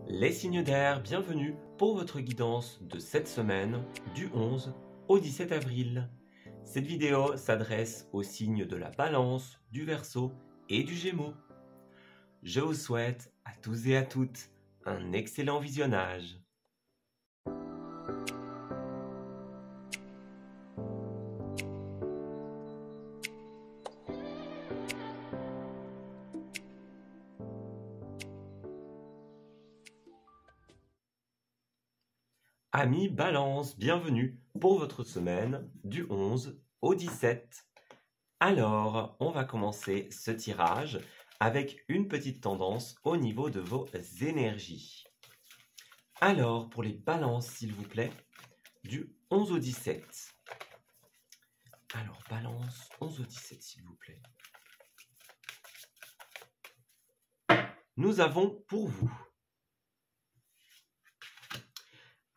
Les signes d'air, bienvenue pour votre guidance de cette semaine du 11 au 17 avril. Cette vidéo s'adresse aux signes de la Balance, du Verseau et du Gémeaux. Je vous souhaite à tous et à toutes un excellent visionnage. Amis Balance, bienvenue pour votre semaine du 11 au 17. Alors, on va commencer ce tirage avec une petite tendance au niveau de vos énergies. Alors, pour les balances, s'il vous plaît, du 11 au 17. Alors, balance, 11 au 17, s'il vous plaît. Nous avons pour vous.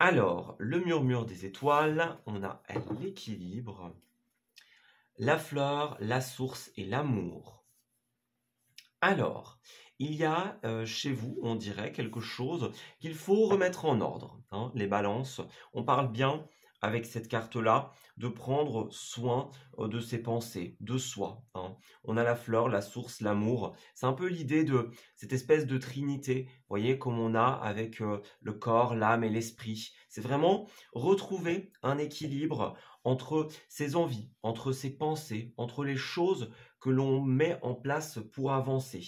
Alors, le murmure des étoiles, on a l'équilibre, la fleur, la source et l'amour. Alors, il y a chez vous, on dirait, quelque chose qu'il faut remettre en ordre. Les balances, on parle bien avec cette carte-là de prendre soin de ses pensées, de soi. On a la fleur, la source, l'amour. C'est un peu l'idée de cette espèce de trinité, vous voyez, comme on a avec le corps, l'âme et l'esprit. C'est vraiment retrouver un équilibre entre ses envies, entre ses pensées, entre les choses que l'on met en place pour avancer.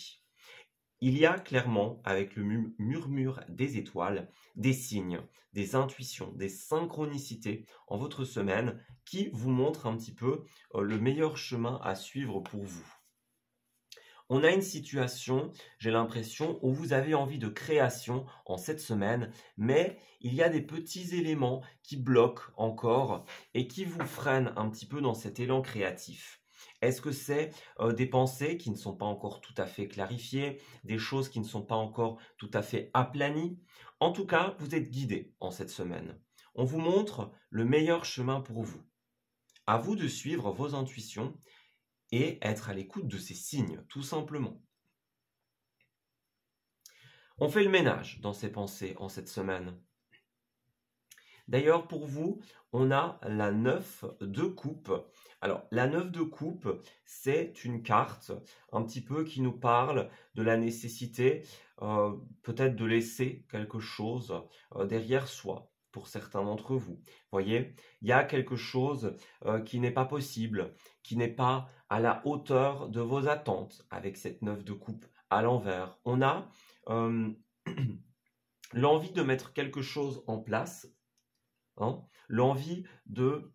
Il y a clairement, avec le murmure des étoiles, des signes, des intuitions, des synchronicités en votre semaine qui vous montrent un petit peu le meilleur chemin à suivre pour vous. On a une situation, j'ai l'impression, où vous avez envie de création en cette semaine, mais il y a des petits éléments qui bloquent encore et qui vous freinent un petit peu dans cet élan créatif. Est-ce que c'est des pensées qui ne sont pas encore tout à fait clarifiées, des choses qui ne sont pas encore tout à fait aplanies? En tout cas, vous êtes guidé en cette semaine. On vous montre le meilleur chemin pour vous. À vous de suivre vos intuitions et être à l'écoute de ces signes, tout simplement. On fait le ménage dans ces pensées en cette semaine. D'ailleurs, pour vous, on a la 9 de coupe. Alors, la 9 de coupe, c'est une carte un petit peu qui nous parle de la nécessité peut-être de laisser quelque chose derrière soi pour certains d'entre vous. Vous voyez, il y a quelque chose qui n'est pas possible, qui n'est pas à la hauteur de vos attentes avec cette 9 de coupe à l'envers. On a l'envie de mettre quelque chose en place, l'envie de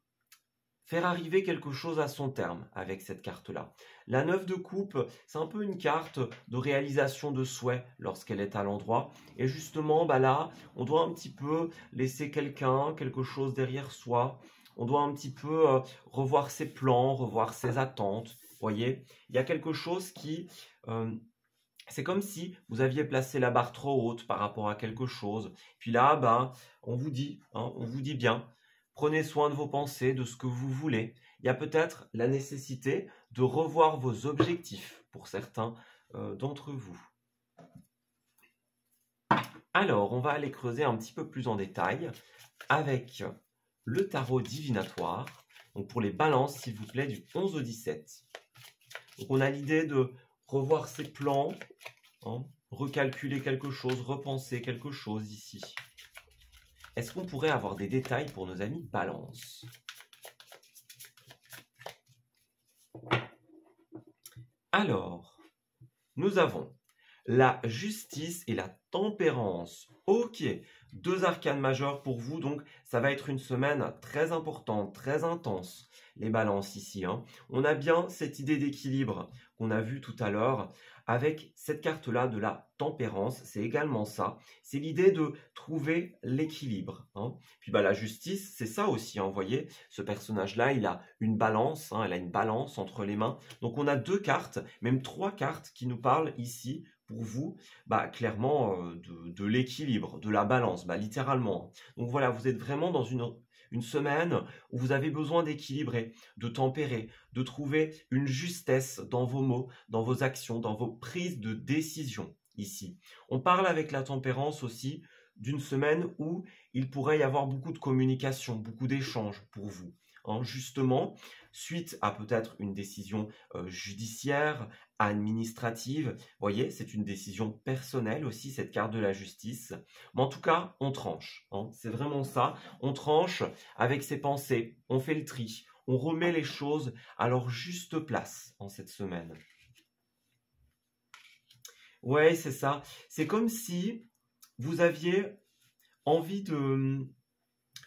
faire arriver quelque chose à son terme avec cette carte-là. La 9 de coupe, c'est un peu une carte de réalisation de souhait lorsqu'elle est à l'endroit. Et justement, là, on doit un petit peu laisser quelque chose derrière soi. On doit un petit peu revoir ses plans, revoir ses attentes. Vous voyez, il y a quelque chose qui... c'est comme si vous aviez placé la barre trop haute par rapport à quelque chose. Puis là, on vous dit bien, prenez soin de vos pensées, de ce que vous voulez. Il y a peut-être la nécessité de revoir vos objectifs pour certains d'entre vous. Alors, on va aller creuser un petit peu plus en détail avec le tarot divinatoire. Donc pour les balances, s'il vous plaît, du 11 au 17. Donc on a l'idée de revoir ses plans, recalculer quelque chose, repenser quelque chose ici. Est-ce qu'on pourrait avoir des détails pour nos amis Balance? Alors, nous avons la justice et la tempérance. Ok, deux arcanes majeures pour vous, donc ça va être une semaine très importante, très intense, les balances ici. On a bien cette idée d'équilibre qu'on a vu tout à l'heure avec cette carte-là de la tempérance, c'est également ça. C'est l'idée de trouver l'équilibre. Puis la justice, c'est ça aussi. Vous voyez, ce personnage-là, il a une balance, elle a une balance entre les mains. Donc on a deux cartes, même trois cartes qui nous parlent ici pour vous, clairement de l'équilibre, de la balance, littéralement. Donc voilà, vous êtes vraiment dans une semaine où vous avez besoin d'équilibrer, de tempérer, de trouver une justesse dans vos mots, dans vos actions, dans vos prises de décision ici. On parle avec la tempérance aussi d'une semaine où il pourrait y avoir beaucoup de communication, beaucoup d'échanges pour vous. Hein, justement, suite à peut-être une décision judiciaire, administrative, vous voyez, c'est une décision personnelle aussi, cette carte de la justice. Mais en tout cas, on tranche. Hein, c'est vraiment ça. On tranche avec ses pensées, on fait le tri, on remet les choses à leur juste place en cette semaine. Ouais, c'est ça. C'est comme si vous aviez envie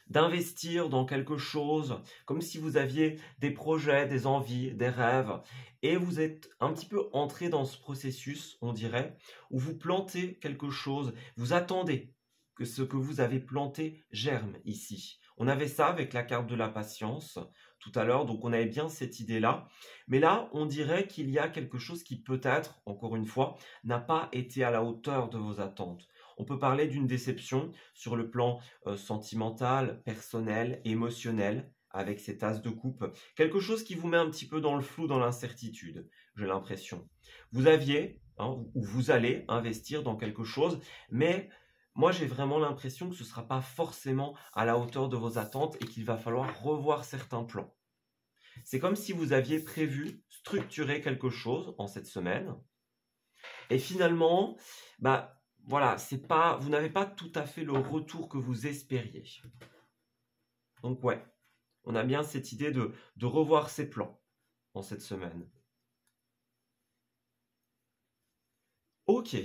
d'investir dans quelque chose, comme si vous aviez des projets, des envies, des rêves, et vous êtes un petit peu entré dans ce processus, on dirait, où vous plantez quelque chose, vous attendez que ce que vous avez planté germe ici. On avait ça avec la carte de la patience tout à l'heure, donc on avait bien cette idée-là. Mais là, on dirait qu'il y a quelque chose qui peut-être, encore une fois, n'a pas été à la hauteur de vos attentes. On peut parler d'une déception sur le plan sentimental, personnel, émotionnel, avec ces tasses de coupe. Quelque chose qui vous met un petit peu dans le flou, dans l'incertitude, j'ai l'impression. Vous aviez, ou vous allez investir dans quelque chose, mais moi j'ai vraiment l'impression que ce ne sera pas forcément à la hauteur de vos attentes et qu'il va falloir revoir certains plans. C'est comme si vous aviez prévu, structurer quelque chose en cette semaine, et finalement, voilà, vous n'avez pas tout à fait le retour que vous espériez. Donc ouais, on a bien cette idée de revoir ses plans en cette semaine. Ok,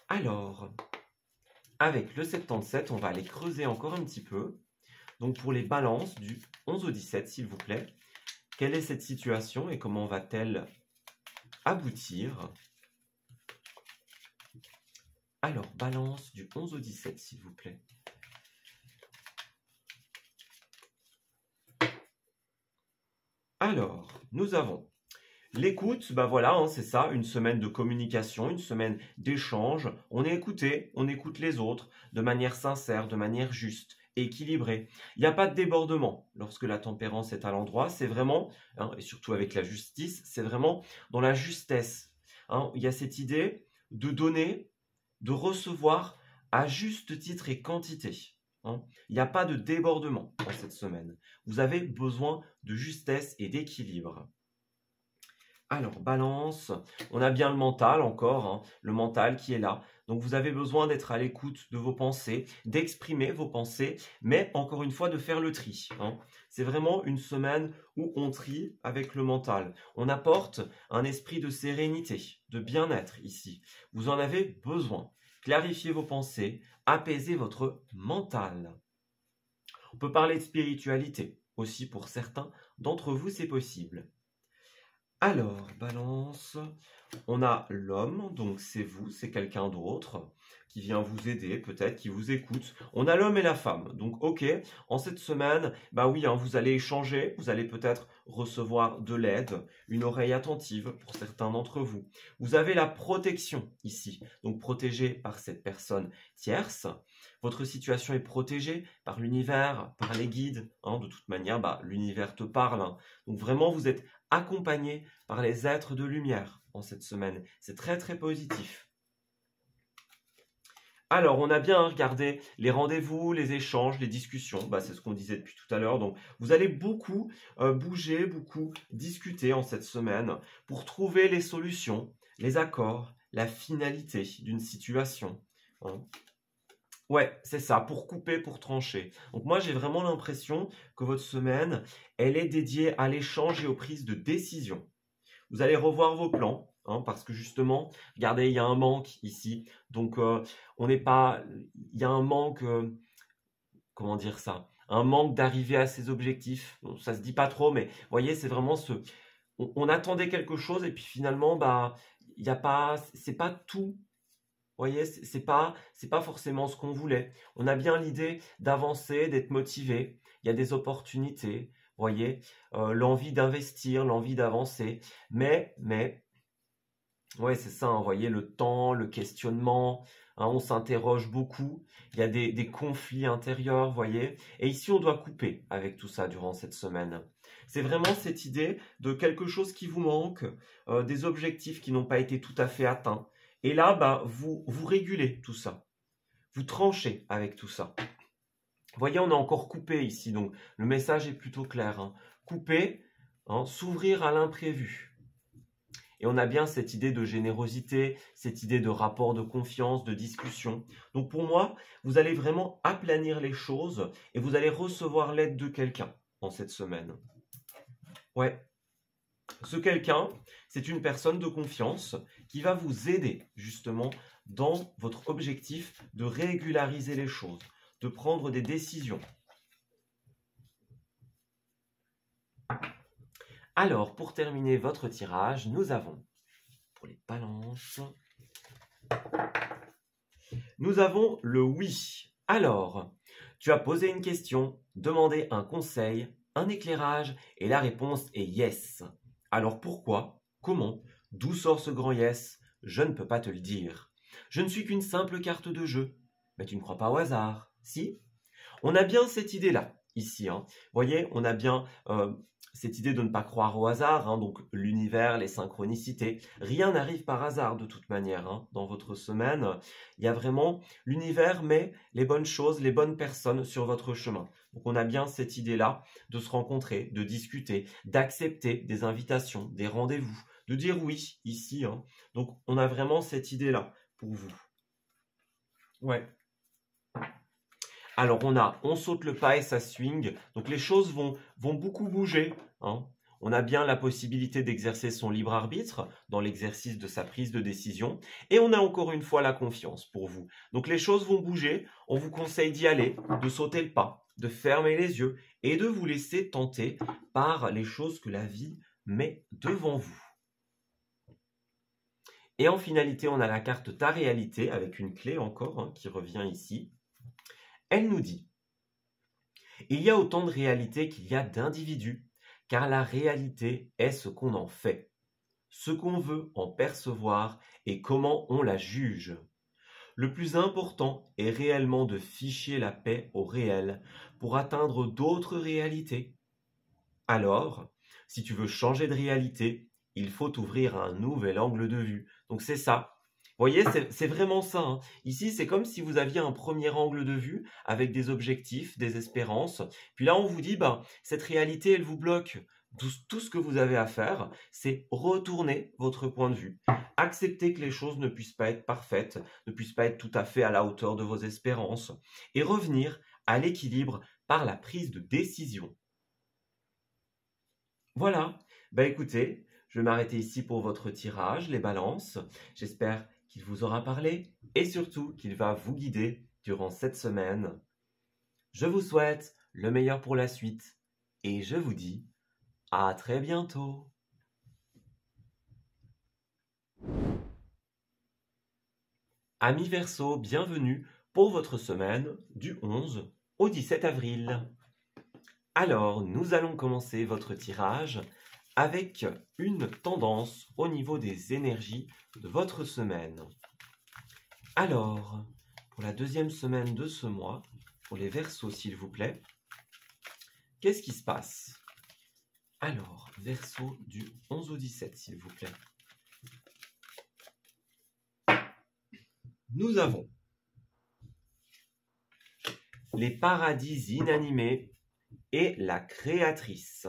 alors, avec le 77, on va aller creuser encore un petit peu. Donc pour les balances du 11 au 17, s'il vous plaît, quelle est cette situation et comment va-t-elle aboutir ? Alors, balance du 11 au 17, s'il vous plaît. Alors, nous avons l'écoute, voilà, hein, c'est ça, une semaine de communication, une semaine d'échange. On est écouté, on écoute les autres de manière sincère, de manière juste, équilibrée. Il n'y a pas de débordement lorsque la tempérance est à l'endroit. C'est vraiment, hein, et surtout avec la justice, c'est vraiment dans la justesse. Hein, il y a cette idée de donner, de recevoir à juste titre et quantité. Hein. Il n'y a pas de débordement dans cette semaine. Vous avez besoin de justesse et d'équilibre. Alors, balance, on a bien le mental encore, hein, le mental qui est là. Donc, vous avez besoin d'être à l'écoute de vos pensées, d'exprimer vos pensées, mais encore une fois, de faire le tri. Hein. C'est vraiment une semaine où on trie avec le mental. On apporte un esprit de sérénité, de bien-être ici. Vous en avez besoin. Clarifiez vos pensées, apaisez votre mental. On peut parler de spiritualité aussi pour certains d'entre vous, c'est possible. Alors, balance, on a l'homme, donc c'est vous, c'est quelqu'un d'autre qui vient vous aider, peut-être, qui vous écoute. On a l'homme et la femme, donc ok, en cette semaine, oui, hein, vous allez échanger, vous allez peut-être recevoir de l'aide, une oreille attentive pour certains d'entre vous. Vous avez la protection ici, donc protégé par cette personne tierce. Votre situation est protégée par l'univers, par les guides. Hein, de toute manière, l'univers te parle. Hein. Donc vraiment, vous êtes accompagné par les êtres de lumière en cette semaine. C'est très très positif. Alors, on a bien regardé les rendez-vous, les échanges, les discussions. C'est ce qu'on disait depuis tout à l'heure. Donc, vous allez beaucoup bouger, beaucoup discuter en cette semaine pour trouver les solutions, les accords, la finalité d'une situation. Hein. Ouais, c'est ça, pour couper, pour trancher. Donc moi, j'ai vraiment l'impression que votre semaine, elle est dédiée à l'échange et aux prises de décision. Vous allez revoir vos plans, hein, parce que justement, regardez, il y a un manque ici. Donc, il y a un manque, comment dire ça? Un manque d'arriver à ses objectifs. Bon, ça se dit pas trop, mais vous voyez, c'est vraiment on attendait quelque chose et puis finalement, il y a pas, c'est pas tout. Vous voyez, c'est pas forcément ce qu'on voulait. On a bien l'idée d'avancer, d'être motivé. Il y a des opportunités, vous voyez, l'envie d'investir, l'envie d'avancer. Mais, ouais, c'est ça, hein, vous voyez, le temps, le questionnement, hein, on s'interroge beaucoup. Il y a des conflits intérieurs, vous voyez. Et ici, on doit couper avec tout ça durant cette semaine. C'est vraiment cette idée de quelque chose qui vous manque, des objectifs qui n'ont pas été tout à fait atteints. Et là, bah, vous régulez tout ça. Vous tranchez avec tout ça. Vous voyez, on a encore coupé ici, donc le message est plutôt clair. Hein. Couper, hein, s'ouvrir à l'imprévu. Et on a bien cette idée de générosité, cette idée de rapport de confiance, de discussion. Donc pour moi, vous allez vraiment aplanir les choses et vous allez recevoir l'aide de quelqu'un en cette semaine. Ouais. Ce quelqu'un, c'est une personne de confiance qui va vous aider justement dans votre objectif de régulariser les choses, de prendre des décisions. Alors, pour terminer votre tirage, nous avons, pour les balances, nous avons le oui. Alors, tu as posé une question, demandé un conseil, un éclairage, et la réponse est yes. Alors pourquoi? Comment? D'où sort ce grand yes? Je ne peux pas te le dire. Je ne suis qu'une simple carte de jeu. Mais tu ne crois pas au hasard, si? On a bien cette idée-là, ici. Hein. Vous voyez, on a bien cette idée de ne pas croire au hasard, hein, donc l'univers, les synchronicités. Rien n'arrive par hasard de toute manière. Hein. Dans votre semaine, il y a vraiment l'univers met les bonnes choses, les bonnes personnes sur votre chemin. Donc on a bien cette idée-là de se rencontrer, de discuter, d'accepter des invitations, des rendez-vous, de dire oui ici. Hein. Donc on a vraiment cette idée-là pour vous. Ouais. Alors on saute le pas et ça swing, donc les choses vont beaucoup bouger. Hein. On a bien la possibilité d'exercer son libre arbitre dans l'exercice de sa prise de décision. Et on a encore une fois la confiance pour vous. Donc les choses vont bouger, on vous conseille d'y aller, de sauter le pas, de fermer les yeux et de vous laisser tenter par les choses que la vie met devant vous. Et en finalité, on a la carte Ta réalité avec une clé encore hein, qui revient ici. Elle nous dit « Il y a autant de réalités qu'il y a d'individus, car la réalité est ce qu'on en fait, ce qu'on veut en percevoir et comment on la juge. Le plus important est réellement de ficher la paix au réel pour atteindre d'autres réalités. Alors, si tu veux changer de réalité, il faut ouvrir un nouvel angle de vue. » Donc c'est ça. Vous voyez, c'est vraiment ça. Hein. Ici, c'est comme si vous aviez un premier angle de vue avec des objectifs, des espérances. Puis là, on vous dit, ben, cette réalité, elle vous bloque. Tout ce que vous avez à faire, c'est retourner votre point de vue. Accepter que les choses ne puissent pas être parfaites, ne puissent pas être tout à fait à la hauteur de vos espérances. Et revenir à l'équilibre par la prise de décision. Voilà. Ben écoutez, je vais m'arrêter ici pour votre tirage, les balances. J'espère qu'il vous aura parlé et surtout qu'il va vous guider durant cette semaine. Je vous souhaite le meilleur pour la suite et je vous dis à très bientôt. Amis Verseau, bienvenue pour votre semaine du 11 au 17 avril. Alors, nous allons commencer votre tirage avec une tendance au niveau des énergies de votre semaine. Alors, pour la deuxième semaine de ce mois, pour les Verseaux s'il vous plaît, qu'est-ce qui se passe? Alors, Verseau du 11 au 17 s'il vous plaît. Nous avons les paradis inanimés et la créatrice.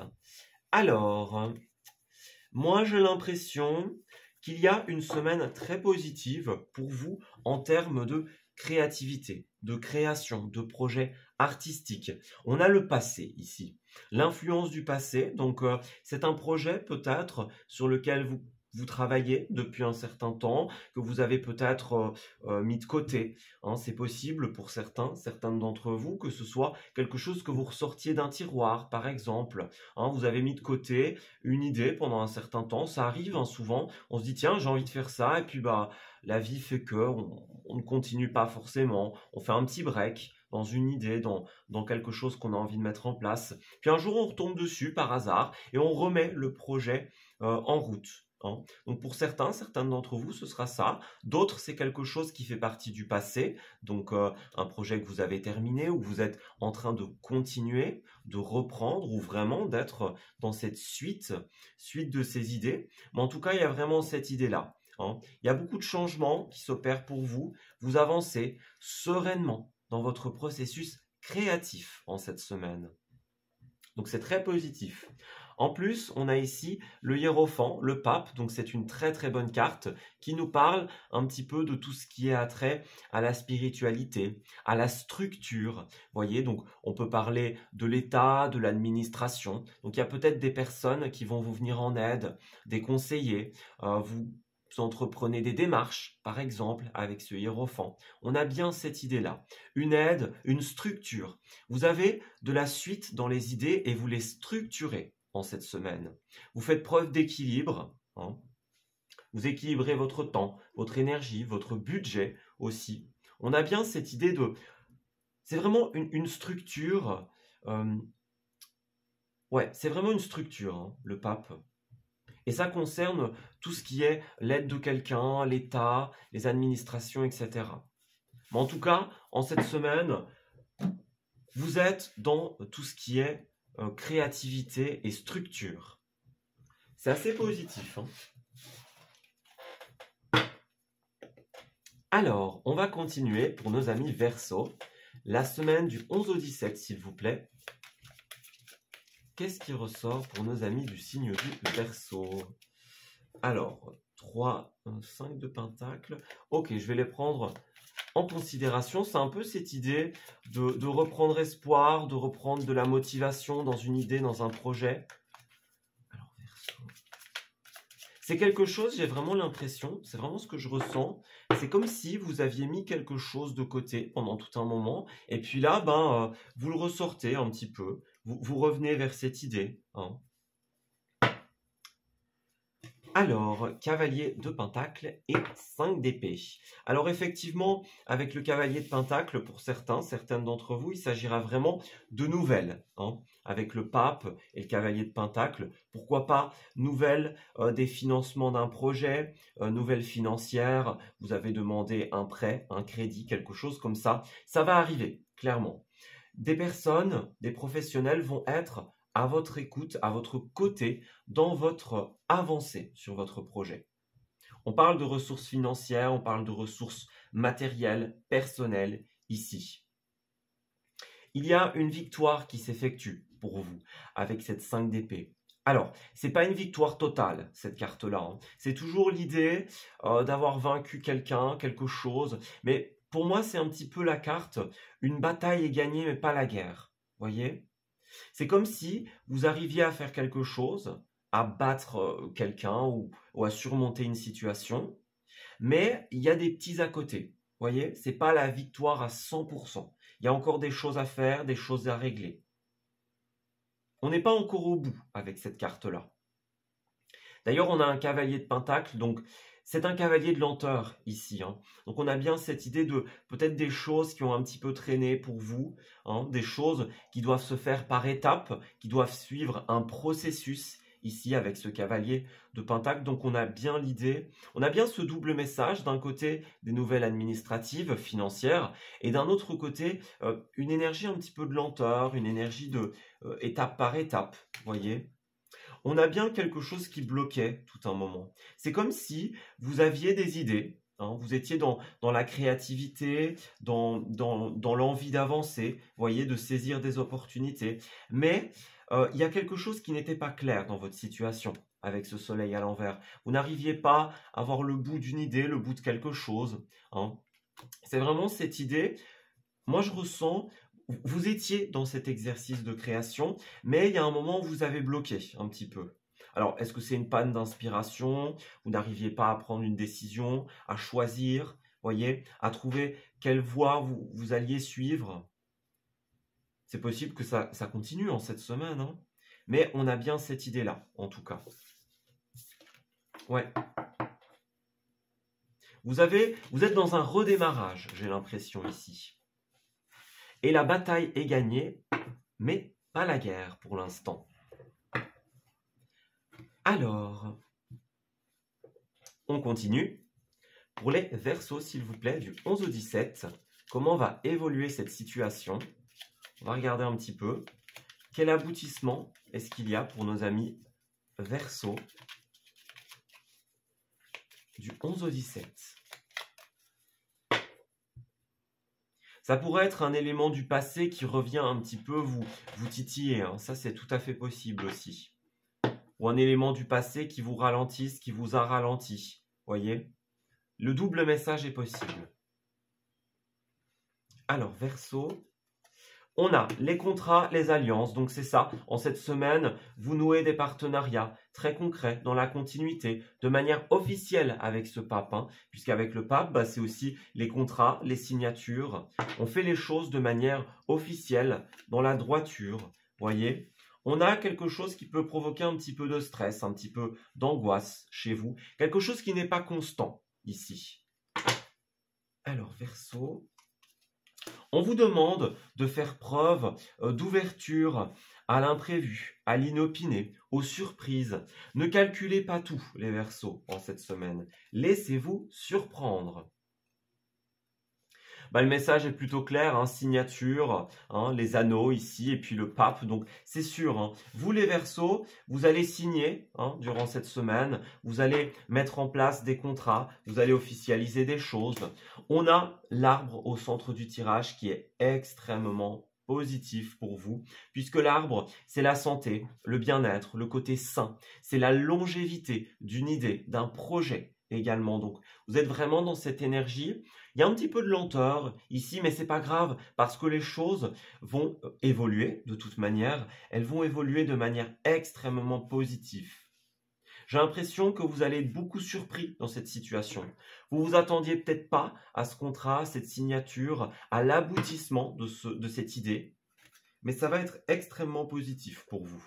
Alors, moi j'ai l'impression qu'il y a une semaine très positive pour vous en termes de créativité, de création, de projets artistiques. On a le passé ici, l'influence du passé. Donc c'est un projet peut-être sur lequel vous travaillez depuis un certain temps, que vous avez peut-être mis de côté. Hein, c'est possible pour certains d'entre vous, que ce soit quelque chose que vous ressortiez d'un tiroir, par exemple. Hein, vous avez mis de côté une idée pendant un certain temps. Ça arrive hein, souvent. On se dit, tiens, j'ai envie de faire ça. Et puis, bah, la vie fait que on ne continue pas forcément. On fait un petit break dans une idée, dans quelque chose qu'on a envie de mettre en place. Puis un jour, on retombe dessus par hasard et on remet le projet en route. Hein. Donc pour certains d'entre vous, ce sera ça. D'autres, c'est quelque chose qui fait partie du passé. Donc un projet que vous avez terminé ou que vous êtes en train de continuer, de reprendre ou vraiment d'être dans cette suite de ces idées. Mais en tout cas, il y a vraiment cette idée-là. hein. Il y a beaucoup de changements qui s'opèrent pour vous. Vous avancez sereinement dans votre processus créatif en cette semaine. Donc c'est très positif. En plus, on a ici le hiérophant, le pape, donc c'est une très très bonne carte qui nous parle un petit peu de tout ce qui est attrait à la spiritualité, à la structure. Voyez, donc on peut parler de l'État, de l'administration. Donc il y a peut-être des personnes qui vont vous venir en aide, des conseillers. Vous entreprenez des démarches, par exemple, avec ce hiérophant. On a bien cette idée-là. Une aide, une structure. Vous avez de la suite dans les idées et vous les structurez en cette semaine. Vous faites preuve d'équilibre, hein. Vous équilibrez votre temps, votre énergie, votre budget aussi. On a bien cette idée de... C'est vraiment une structure... ouais, c'est vraiment une structure, hein, le pape. Et ça concerne tout ce qui est l'aide de quelqu'un, l'État, les administrations, etc. Mais en tout cas, en cette semaine, vous êtes dans tout ce qui est créativité et structure. C'est assez positif, hein. Alors, on va continuer pour nos amis Verseau. La semaine du 11 au 17, s'il vous plaît. Qu'est-ce qui ressort pour nos amis du signe du Verseau? Alors, 3, 5 de pentacle. Ok, je vais les prendre en considération. C'est un peu cette idée de reprendre espoir, de reprendre de la motivation dans une idée, dans un projet. Alors, Verseau. C'est quelque chose, j'ai vraiment l'impression, c'est vraiment ce que je ressens. C'est comme si vous aviez mis quelque chose de côté pendant tout un moment. Et puis là, vous le ressortez un petit peu. Vous revenez vers cette idée, hein. Alors, cavalier de pentacle et 5 d'épée. Alors effectivement, avec le cavalier de pentacle, pour certaines d'entre vous, il s'agira vraiment de nouvelles, hein. Avec le pape et le cavalier de pentacle, pourquoi pas nouvelles des financements d'un projet, nouvelles financières, vous avez demandé un prêt, un crédit, quelque chose comme ça. Ça va arriver, clairement. Des personnes, des professionnels vont être à votre écoute, à votre côté, dans votre avancée sur votre projet. On parle de ressources financières, on parle de ressources matérielles, personnelles, ici. Il y a une victoire qui s'effectue pour vous avec cette 5 d'épée. Alors, ce n'est pas une victoire totale, cette carte-là, hein. C'est toujours l'idée d'avoir vaincu quelqu'un, quelque chose. Mais pour moi, c'est un petit peu la carte, une bataille est gagnée, mais pas la guerre. Voyez ? C'est comme si vous arriviez à faire quelque chose, à battre quelqu'un ou à surmonter une situation, mais il y a des petits à côté. Voyez, c'est pas la victoire à 100%. Il y a encore des choses à faire, des choses à régler. On n'est pas encore au bout avec cette carte-là. D'ailleurs, on a un cavalier de pentacle, donc c'est un cavalier de lenteur ici, hein. Donc on a bien cette idée de peut-être des choses qui ont un petit peu traîné pour vous, hein, des choses qui doivent se faire par étapes, qui doivent suivre un processus ici avec ce cavalier de pentacle. Donc on a bien l'idée, on a bien ce double message, d'un côté des nouvelles administratives, financières, et d'un autre côté une énergie un petit peu de lenteur, une énergie de étape par étape, voyez. On a bien quelque chose qui bloquait tout un moment. C'est comme si vous aviez des idées, hein, vous étiez dans la créativité, dans l'envie d'avancer, voyez, de saisir des opportunités. Mais il y a quelque chose qui n'était pas clair dans votre situation avec ce soleil à l'envers. Vous n'arriviez pas à voir le bout d'une idée, le bout de quelque chose, hein. C'est vraiment cette idée. Moi, je ressens... Vous étiez dans cet exercice de création, mais il y a un moment où vous avez bloqué un petit peu. Alors, est-ce que c'est une panne d'inspiration? Vous n'arriviez pas à prendre une décision, à choisir, voyez, à trouver quelle voie vous alliez suivre? C'est possible que ça continue en cette semaine, hein, mais on a bien cette idée-là, en tout cas. Ouais. Vous êtes dans un redémarrage, j'ai l'impression ici. Et la bataille est gagnée, mais pas la guerre pour l'instant. Alors, on continue. Pour les Verseaux, s'il vous plaît, du 11 au 17, comment va évoluer cette situation? On va regarder un petit peu. Quel aboutissement est-ce qu'il y a pour nos amis Verseaux du 11 au 17. Ça pourrait être un élément du passé qui revient un petit peu vous titiller, hein. Ça, c'est tout à fait possible aussi. Ou un élément du passé qui vous ralentisse, qui vous a ralenti. Voyez? Le double message est possible. Alors, Verseau, on a les contrats, les alliances. Donc, c'est ça. En cette semaine, vous nouez des partenariats très concrets, dans la continuité, de manière officielle avec ce pape. Hein, puisqu'avec le pape, bah, c'est aussi les contrats, les signatures. On fait les choses de manière officielle, dans la droiture. Voyez? On a quelque chose qui peut provoquer un petit peu de stress, un petit peu d'angoisse chez vous. Quelque chose qui n'est pas constant ici. Alors, Verseau, on vous demande de faire preuve d'ouverture à l'imprévu, à l'inopiné, aux surprises. Ne calculez pas tout, les Verseaux, en cette semaine. Laissez-vous surprendre. Bah, le message est plutôt clair, hein, signature, hein, les anneaux ici, et puis le pape. Donc, c'est sûr, hein, vous les Verseaux, vous allez signer hein, durant cette semaine, vous allez mettre en place des contrats, vous allez officialiser des choses. On a l'arbre au centre du tirage qui est extrêmement positif pour vous, puisque l'arbre, c'est la santé, le bien-être, le côté sain, c'est la longévité d'une idée, d'un projet également. Donc, vous êtes vraiment dans cette énergie. Il y a un petit peu de lenteur ici, mais c'est pas grave parce que les choses vont évoluer de toute manière. Elles vont évoluer de manière extrêmement positive. J'ai l'impression que vous allez être beaucoup surpris dans cette situation. Vous vous attendiez peut-être pas à ce contrat, à cette signature, à l'aboutissement de cette idée, mais ça va être extrêmement positif pour vous.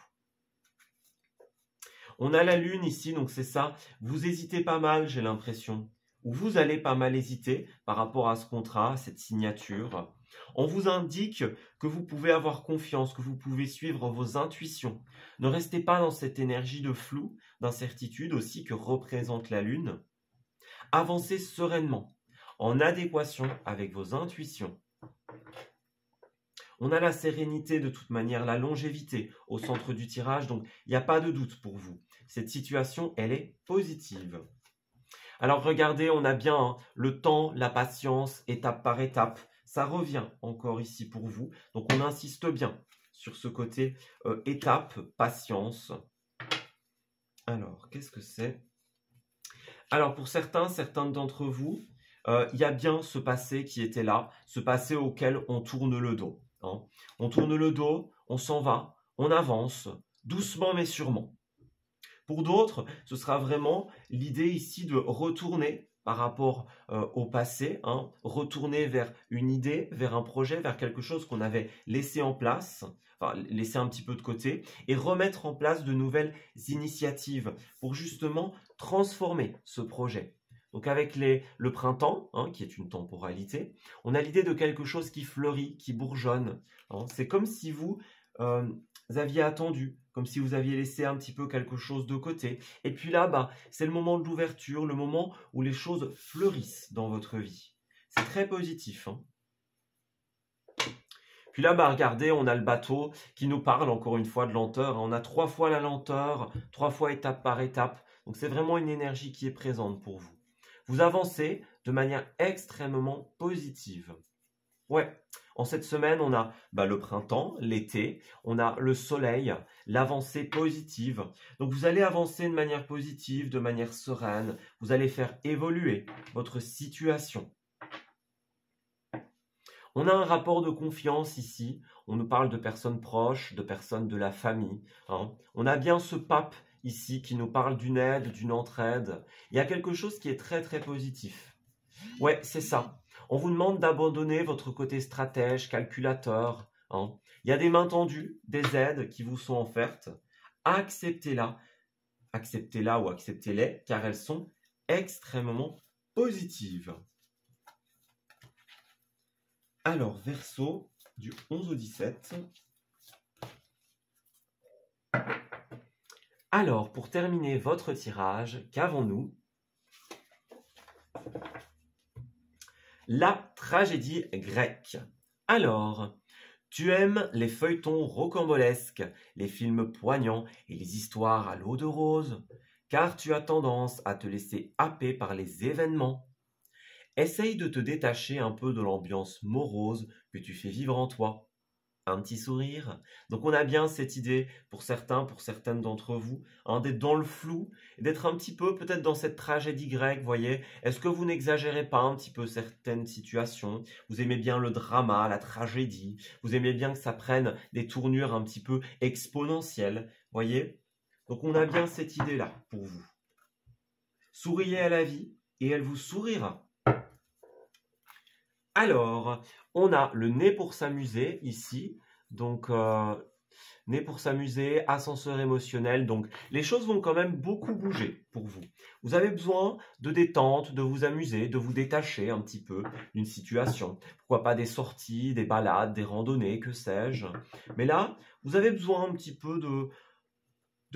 On a la lune ici, donc c'est ça. Vous hésitez pas mal, j'ai l'impression. Ou vous allez pas mal hésiter par rapport à ce contrat, à cette signature. On vous indique que vous pouvez avoir confiance, que vous pouvez suivre vos intuitions. Ne restez pas dans cette énergie de flou, d'incertitude aussi que représente la lune. Avancez sereinement, en adéquation avec vos intuitions. On a la sérénité de toute manière, la longévité au centre du tirage, donc il n'y a pas de doute pour vous. Cette situation, elle est positive. Alors regardez, on a bien hein, le temps, la patience, étape par étape. Ça revient encore ici pour vous. Donc on insiste bien sur ce côté étape, patience. Alors, qu'est-ce que c'est? Alors pour certains d'entre vous, il y a bien ce passé qui était là, ce passé auquel on tourne le dos. Hein. On tourne le dos, on s'en va, on avance, doucement mais sûrement. Pour d'autres, ce sera vraiment l'idée ici de retourner par rapport au passé, hein, retourner vers une idée, vers un projet, vers quelque chose qu'on avait laissé en place, enfin laissé un petit peu de côté, et remettre en place de nouvelles initiatives pour justement transformer ce projet. Donc avec le printemps, hein, qui est une temporalité, on a l'idée de quelque chose qui fleurit, qui bourgeonne. Hein. C'est comme si vous aviez attendu, comme si vous aviez laissé un petit peu quelque chose de côté. Et puis là, bah, c'est le moment de l'ouverture, le moment où les choses fleurissent dans votre vie. C'est très positif. Hein. Puis là, bah, regardez, on a le bateau qui nous parle encore une fois de lenteur. On a 3 fois la lenteur, 3 fois étape par étape. Donc c'est vraiment une énergie qui est présente pour vous. Vous avancez de manière extrêmement positive. Ouais, en cette semaine, on a le printemps, l'été, on a le soleil, l'avancée positive. Donc vous allez avancer de manière positive, de manière sereine. Vous allez faire évoluer votre situation. On a un rapport de confiance ici. On nous parle de personnes proches, de personnes de la famille. Hein. On a bien ce pape ici qui nous parle d'une aide, d'une entraide. Il y a quelque chose qui est très très positif. Ouais, c'est ça. On vous demande d'abandonner votre côté stratège, calculateur. Hein. Il y a des mains tendues, des aides qui vous sont offertes. Acceptez-la. Acceptez-la ou acceptez-les, car elles sont extrêmement positives. Alors, Verseau, du 11 au 17. Alors, pour terminer votre tirage, qu'avons-nous? La tragédie grecque. Alors, tu aimes les feuilletons rocambolesques, les films poignants et les histoires à l'eau de rose. car tu as tendance à te laisser happer par les événements. Essaye de te détacher un peu de l'ambiance morose que tu fais vivre en toi. Un petit sourire. Donc on a bien cette idée pour certains, pour certaines d'entre vous, hein, d'être dans le flou, d'être un petit peu peut-être dans cette tragédie grecque, voyez. Est-ce que vous n'exagérez pas un petit peu certaines situations? Vous aimez bien le drama, la tragédie, vous aimez bien que ça prenne des tournures un petit peu exponentielles, voyez. Donc on a bien cette idée-là pour vous. Souriez à la vie et elle vous sourira. Alors, on a le nez pour s'amuser ici. Donc, nez pour s'amuser, ascenseur émotionnel. Donc, les choses vont quand même beaucoup bouger pour vous. Vous avez besoin de détente, de vous amuser, de vous détacher un petit peu d'une situation. Pourquoi pas des sorties, des balades, des randonnées, que sais-je. Mais là, vous avez besoin un petit peu de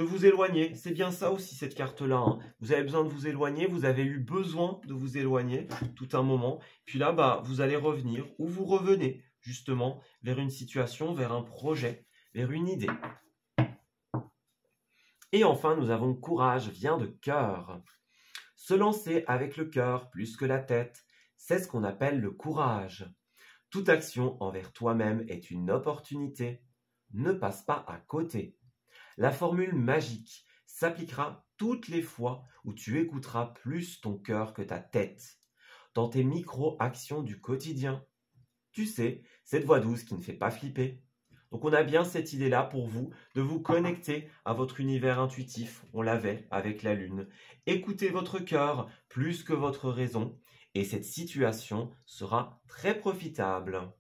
vous éloigner. C'est bien ça aussi, cette carte-là, hein. Vous avez besoin de vous éloigner, vous avez eu besoin de vous éloigner tout un moment. Puis là, bah, vous allez revenir ou vous revenez justement vers une situation, vers un projet, vers une idée. Et enfin, nous avons courage vient de cœur. Se lancer avec le cœur plus que la tête, c'est ce qu'on appelle le courage. Toute action envers toi-même est une opportunité. Ne passe pas à côté. La formule magique s'appliquera toutes les fois où tu écouteras plus ton cœur que ta tête, dans tes micro-actions du quotidien. Tu sais, cette voix douce qui ne fait pas flipper. Donc on a bien cette idée-là pour vous, de vous connecter à votre univers intuitif. On l'avait avec la Lune. Écoutez votre cœur plus que votre raison et cette situation sera très profitable.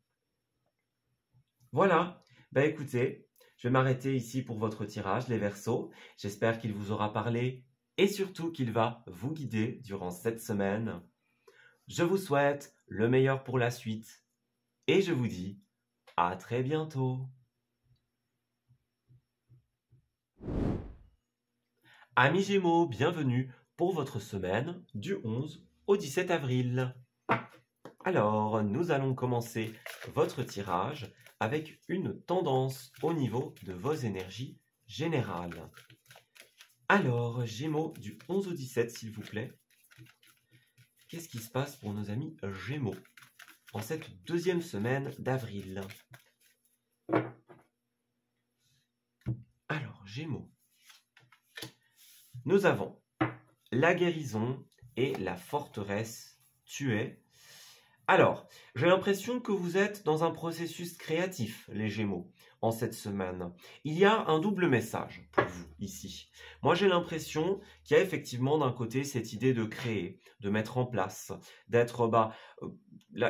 Voilà, bah écoutez, je vais m'arrêter ici pour votre tirage, les Verseaux. J'espère qu'il vous aura parlé et surtout qu'il va vous guider durant cette semaine. Je vous souhaite le meilleur pour la suite et je vous dis à très bientôt. Amis Gémeaux, bienvenue pour votre semaine du 11 au 17 avril. Alors, nous allons commencer votre tirage avec une tendance au niveau de vos énergies générales. Alors, Gémeaux, du 11 au 17, s'il vous plaît. Qu'est-ce qui se passe pour nos amis Gémeaux en cette deuxième semaine d'avril? Alors, Gémeaux, nous avons la guérison et la forteresse tuée. Alors, j'ai l'impression que vous êtes dans un processus créatif, les Gémeaux, en cette semaine. Il y a un double message pour vous ici. Moi, j'ai l'impression qu'il y a effectivement d'un côté cette idée de créer, de mettre en place, d'être...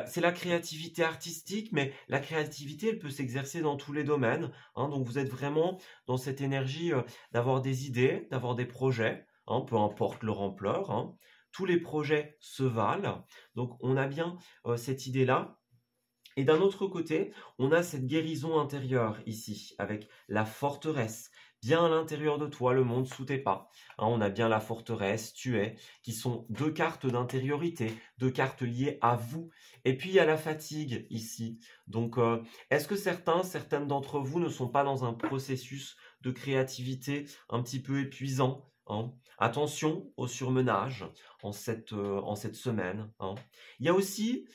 c'est la créativité artistique, mais la créativité, elle peut s'exercer dans tous les domaines, hein. Donc, vous êtes vraiment dans cette énergie d'avoir des idées, d'avoir des projets, hein, peu importe leur ampleur, hein. Tous les projets se valent. Donc, on a bien cette idée-là. Et d'un autre côté, on a cette guérison intérieure ici, avec la forteresse. Bien à l'intérieur de toi, le monde sous tes pas. Hein, on a bien la forteresse, tu es, qui sont deux cartes d'intériorité, deux cartes liées à vous. Et puis, il y a la fatigue ici. Donc, est-ce que certaines d'entre vous ne sont pas dans un processus de créativité un petit peu épuisant, hein? Attention au surmenage en cette semaine, hein. Il y a aussi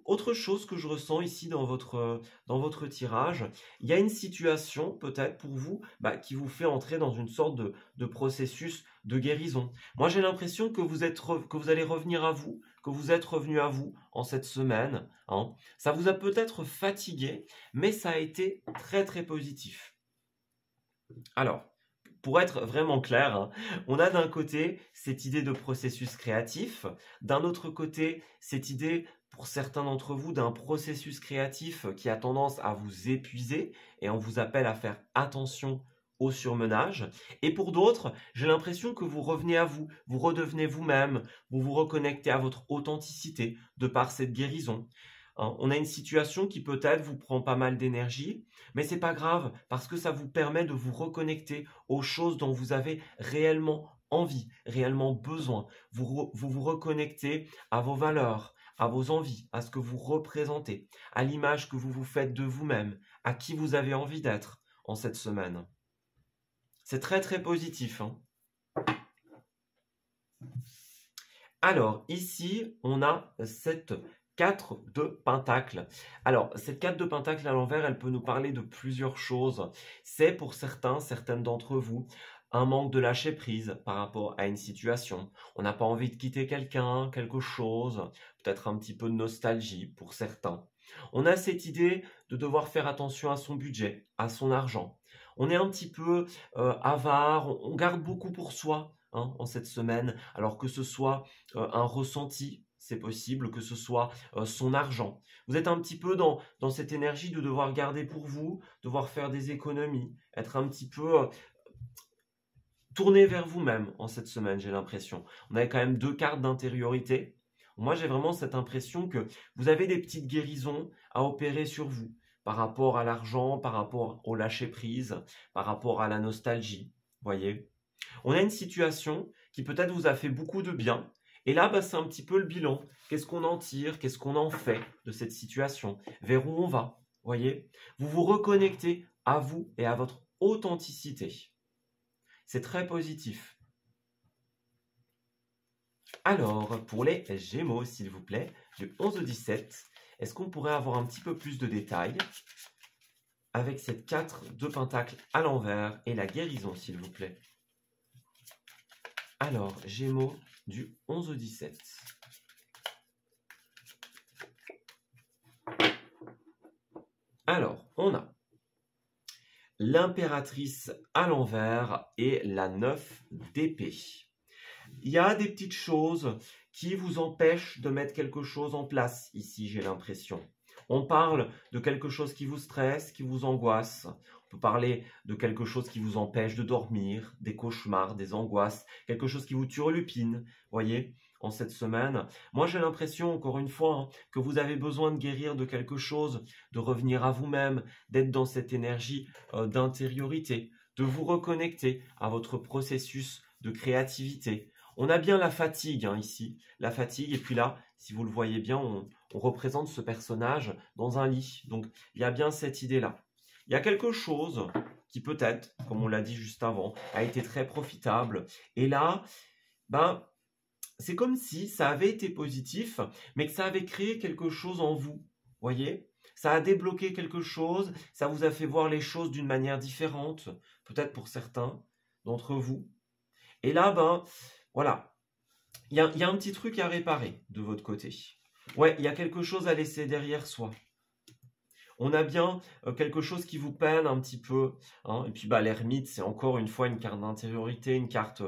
autre chose que je ressens ici dans votre tirage. Il y a une situation peut-être pour vous qui vous fait entrer dans une sorte de processus de guérison. Moi, j'ai l'impression que vous allez revenir à vous, que vous êtes revenu à vous en cette semaine, hein. Ça vous a peut-être fatigué, mais ça a été très très positif. Alors, pour être vraiment clair, hein, on a d'un côté cette idée de processus créatif, d'un autre côté cette idée pour certains d'entre vous d'un processus créatif qui a tendance à vous épuiser et on vous appelle à faire attention au surmenage. Et pour d'autres, j'ai l'impression que vous revenez à vous, vous redevenez vous-même, vous vous reconnectez à votre authenticité de par cette guérison. Hein, on a une situation qui peut-être vous prend pas mal d'énergie, mais c'est pas grave parce que ça vous permet de vous reconnecter aux choses dont vous avez réellement envie, réellement besoin. Vous reconnectez à vos valeurs, à vos envies, à ce que vous représentez, à l'image que vous vous faites de vous-même, à qui vous avez envie d'être en cette semaine. C'est très très positif, hein. Alors, ici, on a cette 4 de Pentacle. Alors, cette 4 de Pentacle à l'envers, elle peut nous parler de plusieurs choses. C'est pour certains, certaines d'entre vous, un manque de lâcher prise par rapport à une situation. On n'a pas envie de quitter quelqu'un, quelque chose, peut-être un petit peu de nostalgie pour certains. On a cette idée de devoir faire attention à son budget, à son argent. On est un petit peu avare, on garde beaucoup pour soi hein, en cette semaine, alors que ce soit un ressenti, c'est possible, que ce soit son argent. Vous êtes un petit peu dans cette énergie de devoir garder pour vous, devoir faire des économies, être un petit peu tourné vers vous-même en cette semaine, j'ai l'impression. On avait quand même 2 cartes d'intériorité. Moi, j'ai vraiment cette impression que vous avez des petites guérisons à opérer sur vous par rapport à l'argent, par rapport au lâcher-prise, par rapport à la nostalgie. Voyez, on a une situation qui peut-être vous a fait beaucoup de bien. Et là, c'est un petit peu le bilan. Qu'est-ce qu'on en tire? Qu'est-ce qu'on en fait de cette situation? Vers où on va? Voyez, vous vous reconnectez à vous et à votre authenticité. C'est très positif. Alors, pour les Gémeaux, s'il vous plaît, du 11 au 17, est-ce qu'on pourrait avoir un petit peu plus de détails avec cette 4 de Pentacle à l'envers et la guérison, s'il vous plaît? Alors, Gémeaux, du 11 au 17. Alors, on a l'impératrice à l'envers et la 9 d'épée. Il y a des petites choses qui vous empêchent de mettre quelque chose en place ici, j'ai l'impression. On parle de quelque chose qui vous stresse, qui vous angoisse. On peut parler de quelque chose qui vous empêche de dormir, des cauchemars, des angoisses, quelque chose qui vous turlupine, voyez, en cette semaine. Moi, j'ai l'impression, encore une fois, hein, que vous avez besoin de guérir de quelque chose, de revenir à vous-même, d'être dans cette énergie d'intériorité, de vous reconnecter à votre processus de créativité. On a bien la fatigue hein, ici, la fatigue, et puis là, si vous le voyez bien, on représente ce personnage dans un lit. Donc, il y a bien cette idée-là. Il y a quelque chose qui peut-être, comme on l'a dit juste avant, a été très profitable. Et là, c'est comme si ça avait été positif, mais que ça avait créé quelque chose en vous. Voyez ? Ça a débloqué quelque chose, ça vous a fait voir les choses d'une manière différente, peut-être pour certains d'entre vous. Et là, voilà, il y a un petit truc à réparer de votre côté. Ouais, il y a quelque chose à laisser derrière soi. On a bien quelque chose qui vous peine un petit peu. Hein, et puis l'ermite, c'est encore une fois une carte d'intériorité, une carte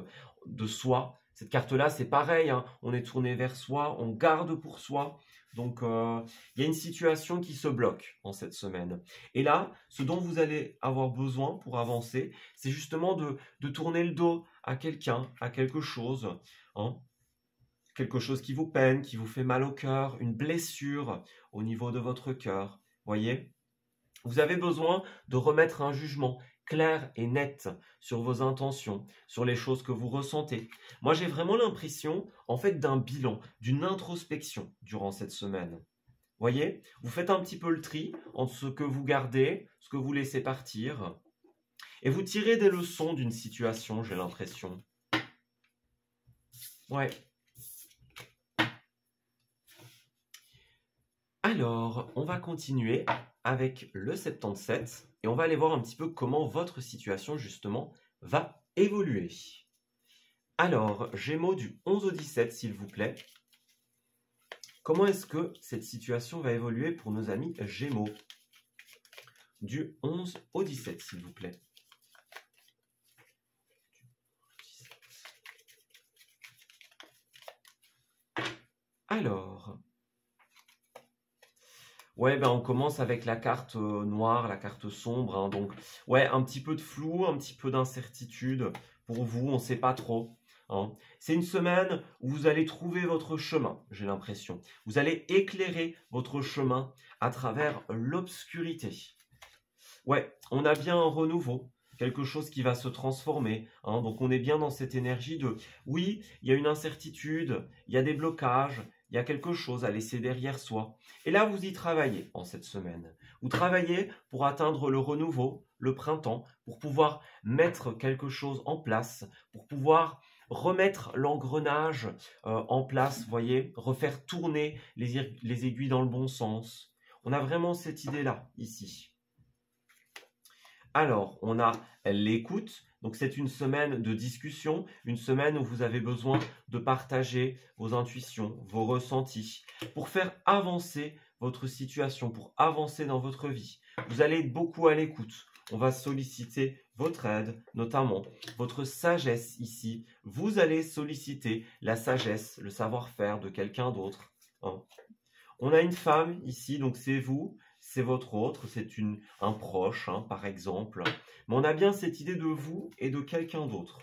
de soi. Cette carte-là, c'est pareil. Hein, on est tourné vers soi, on garde pour soi. Donc, il y a une situation qui se bloque en cette semaine. Et là, ce dont vous allez avoir besoin pour avancer, c'est justement de tourner le dos à quelqu'un, à quelque chose. Hein, quelque chose qui vous peine, qui vous fait mal au cœur, une blessure au niveau de votre cœur. Voyez ? Vous avez besoin de remettre un jugement clair et net sur vos intentions, sur les choses que vous ressentez. Moi, j'ai vraiment l'impression, en fait, d'un bilan, d'une introspection durant cette semaine. Voyez, vous faites un petit peu le tri entre ce que vous gardez, ce que vous laissez partir, et vous tirez des leçons d'une situation, j'ai l'impression. Ouais. Alors, on va continuer avec le 77 et on va aller voir un petit peu comment votre situation justement va évoluer. Alors, Gémeaux du 11 au 17 s'il vous plaît. Comment est-ce que cette situation va évoluer pour nos amis Gémeaux? Du 11 au 17 s'il vous plaît. Alors... Ouais, on commence avec la carte noire, la carte sombre. Hein, donc, ouais, un petit peu de flou, un petit peu d'incertitude pour vous, on ne sait pas trop. Hein. C'est une semaine où vous allez trouver votre chemin, j'ai l'impression. Vous allez éclairer votre chemin à travers l'obscurité. Ouais, on a bien un renouveau, quelque chose qui va se transformer. Hein, donc, on est bien dans cette énergie de, oui, il y a une incertitude, il y a des blocages, il y a quelque chose à laisser derrière soi. Et là, vous y travaillez en cette semaine. Vous travaillez pour atteindre le renouveau, le printemps, pour pouvoir mettre quelque chose en place, pour pouvoir remettre l'engrenage en place, vous voyez, refaire tourner les aiguilles dans le bon sens. On a vraiment cette idée-là, ici. Alors, on a l'écoute. Donc, c'est une semaine de discussion, une semaine où vous avez besoin de partager vos intuitions, vos ressentis, pour faire avancer votre situation, pour avancer dans votre vie. Vous allez être beaucoup à l'écoute. On va solliciter votre aide, notamment votre sagesse ici. Vous allez solliciter la sagesse, le savoir-faire de quelqu'un d'autre. Hein. On a une femme ici, donc c'est vous, c'est votre autre, c'est un proche, hein, par exemple. Mais on a bien cette idée de vous et de quelqu'un d'autre.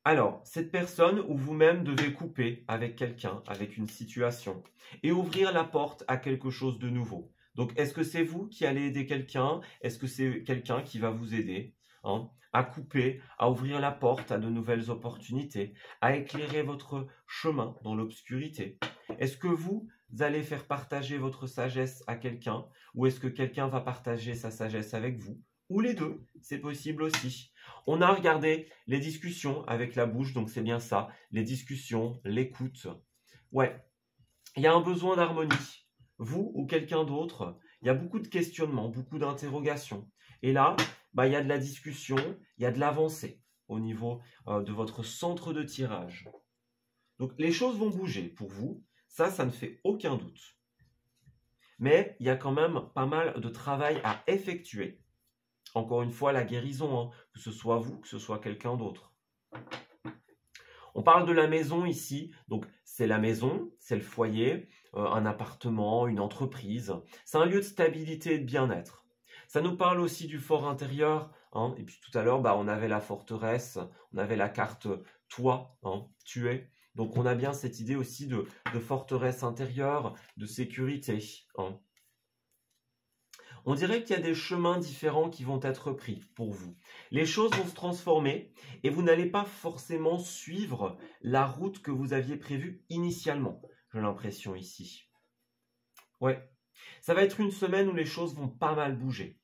Alors, cette personne ou vous-même devez couper avec quelqu'un, avec une situation, et ouvrir la porte à quelque chose de nouveau. Donc, est-ce que c'est vous qui allez aider quelqu'un? Est-ce que c'est quelqu'un qui va vous aider à couper, à ouvrir la porte à de nouvelles opportunités, à éclairer votre chemin dans l'obscurité? Est-ce que vous allez faire partager votre sagesse à quelqu'un ou est-ce que quelqu'un va partager sa sagesse avec vous? Ou les deux, c'est possible aussi. On a regardé les discussions avec la bouche, donc c'est bien ça, les discussions, l'écoute. Ouais, il y a un besoin d'harmonie. Vous ou quelqu'un d'autre, il y a beaucoup de questionnements, beaucoup d'interrogations. Et là, il y a de la discussion, il y a de l'avancée au niveau de votre centre de tirage. Donc les choses vont bouger pour vous, ça ne fait aucun doute. Mais il y a quand même pas mal de travail à effectuer. Encore une fois, la guérison, hein, que ce soit vous, que ce soit quelqu'un d'autre. On parle de la maison ici, donc c'est la maison, c'est le foyer, un appartement, une entreprise. C'est un lieu de stabilité et de bien-être. Ça nous parle aussi du fort intérieur, hein, et puis tout à l'heure, on avait la forteresse, on avait la carte toi, hein, tu es. Donc on a bien cette idée aussi de forteresse intérieure, de sécurité. Hein. On dirait qu'il y a des chemins différents qui vont être pris pour vous. Les choses vont se transformer et vous n'allez pas forcément suivre la route que vous aviez prévue initialement. J'ai l'impression ici. Ouais, ça va être une semaine où les choses vont pas mal bouger.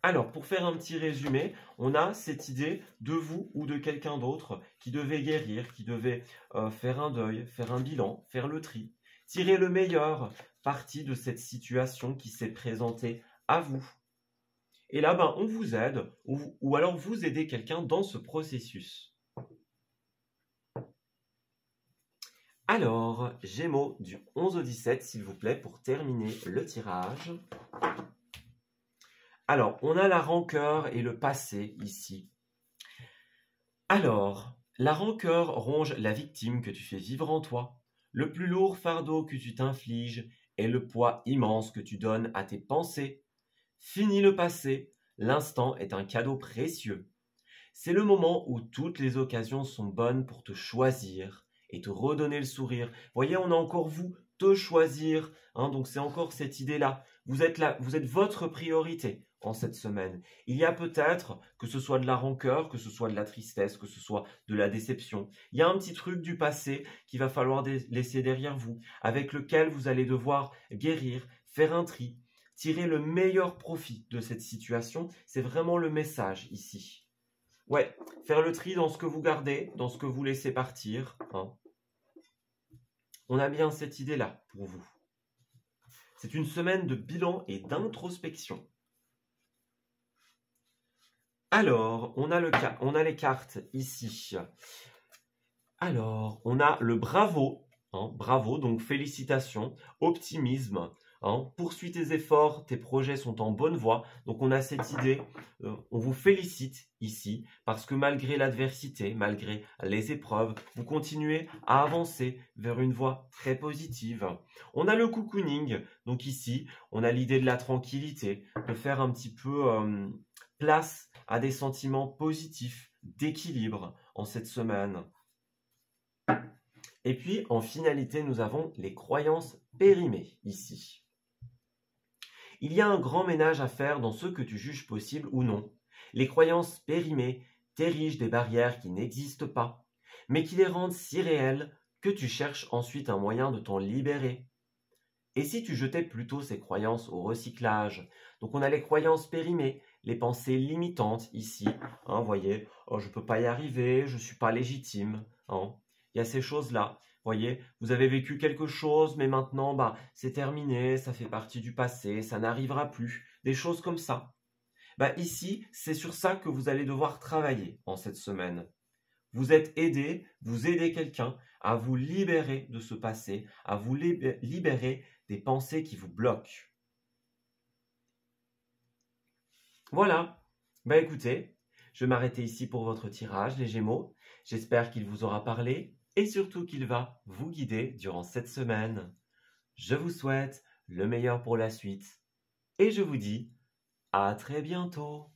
Alors, pour faire un petit résumé, on a cette idée de vous ou de quelqu'un d'autre qui devait guérir, qui devait faire un deuil, faire un bilan, faire le tri. Tirez le meilleur parti de cette situation qui s'est présentée à vous. Et là, on vous aide ou alors vous aidez quelqu'un dans ce processus. Alors, Gémeaux du 11 au 17, s'il vous plaît, pour terminer le tirage. Alors, on a la rancœur et le passé ici. Alors, la rancœur ronge la victime que tu fais vivre en toi. Le plus lourd fardeau que tu t'infliges est le poids immense que tu donnes à tes pensées. Fini le passé, l'instant est un cadeau précieux. C'est le moment où toutes les occasions sont bonnes pour te choisir et te redonner le sourire. Voyez, on a encore vous, te choisir. Donc c'est encore cette idée-là. Vous êtes là, vous êtes votre priorité en cette semaine. Il y a peut-être que ce soit de la rancœur, que ce soit de la tristesse, que ce soit de la déception. Il y a un petit truc du passé qu'il va falloir laisser derrière vous, avec lequel vous allez devoir guérir, faire un tri, tirer le meilleur profit de cette situation. C'est vraiment le message ici. Ouais, faire le tri dans ce que vous gardez, dans ce que vous laissez partir. On a bien cette idée-là pour vous. C'est une semaine de bilan et d'introspection. Alors, on a les cartes ici. Alors, on a le bravo. Bravo, donc félicitations, optimisme. Poursuis tes efforts, tes projets sont en bonne voie. Donc on a cette idée, on vous félicite ici parce que malgré l'adversité, malgré les épreuves, vous continuez à avancer vers une voie très positive. On a le cocooning, donc ici on a l'idée de la tranquillité, de faire un petit peu place à des sentiments positifs, d'équilibre en cette semaine. Et puis en finalité, nous avons les croyances périmées ici. Il y a un grand ménage à faire dans ce que tu juges possible ou non. Les croyances périmées t'érigent des barrières qui n'existent pas, mais qui les rendent si réelles que tu cherches ensuite un moyen de t'en libérer. Et si tu jetais plutôt ces croyances au recyclage? Donc on a les croyances périmées, les pensées limitantes ici. Vous voyez, oh, je ne peux pas y arriver, je ne suis pas légitime. Hein. Il y a ces choses-là. Voyez, vous avez vécu quelque chose, mais maintenant, c'est terminé, ça fait partie du passé, ça n'arrivera plus. Des choses comme ça. Ici, c'est sur ça que vous allez devoir travailler en cette semaine. Vous êtes aidé, vous aidez quelqu'un à vous libérer de ce passé, à vous libérer des pensées qui vous bloquent. Voilà. Écoutez, je vais m'arrêter ici pour votre tirage, les Gémeaux. J'espère qu'il vous aura parlé et surtout qu'il va vous guider durant cette semaine. Je vous souhaite le meilleur pour la suite et je vous dis à très bientôt.